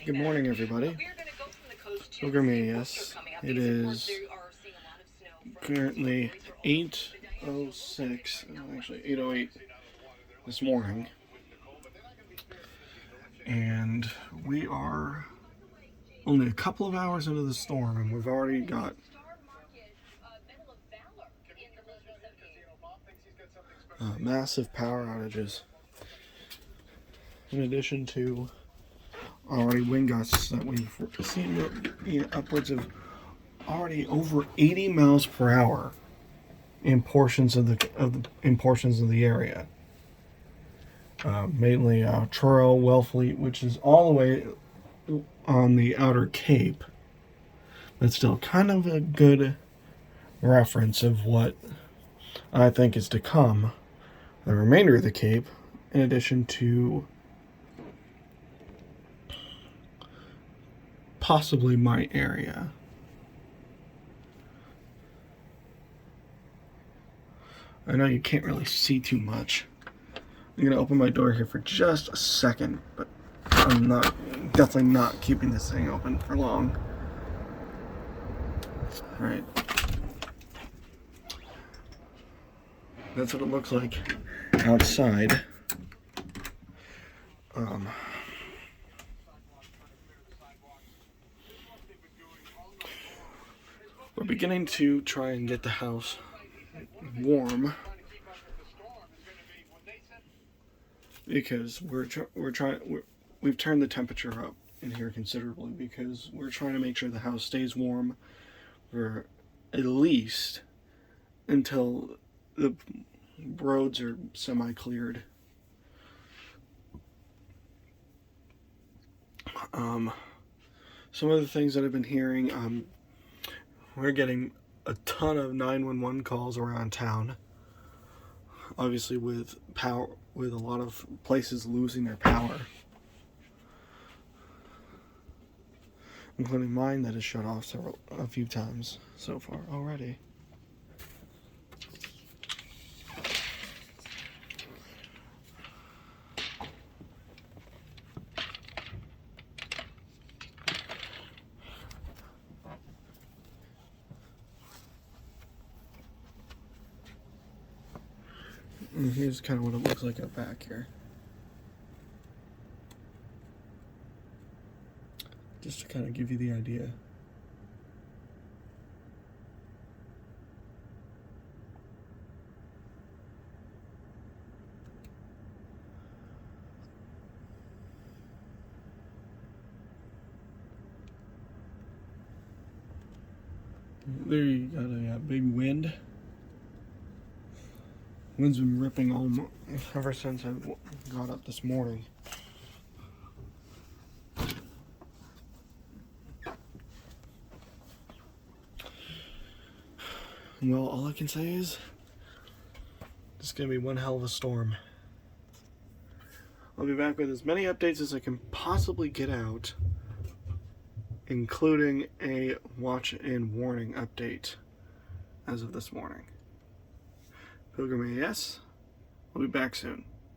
Good morning, everybody. Pilgrim AS. It is currently 8:06, actually 8:08 this morning, and we are only a couple of hours into the storm, and we've already got massive power outages, in addition to already wind gusts that we've seen upwards of already over 80 miles per hour in portions of the area. Mainly Truro, Wellfleet, which is all the way on the outer Cape, but still kind of a good reference of what I think is to come. The remainder of the Cape, in addition to possibly my area. I know you can't really see too much. I'm gonna open my door here for just a second, but I'm definitely not keeping this thing open for long. All right. That's what it looks like outside. We're beginning to try and get the house warm because we've turned the temperature up in here considerably because we're trying to make sure the house stays warm for at least until the roads are semi-cleared. Some of the things that I've been hearing, we're getting a ton of 911 calls around town. Obviously, with a lot of places losing their power, including mine that has shut off a few times so far already. And here's kind of what it looks like up back here. Just to kind of give you the idea. There you got a big wind. Wind's been ripping ever since I got up this morning. Well, all I can say is it's going to be one hell of a storm. I'll be back with as many updates as I can possibly get out, including a watch and warning update as of this morning. Pilgrim AS, we'll be back soon.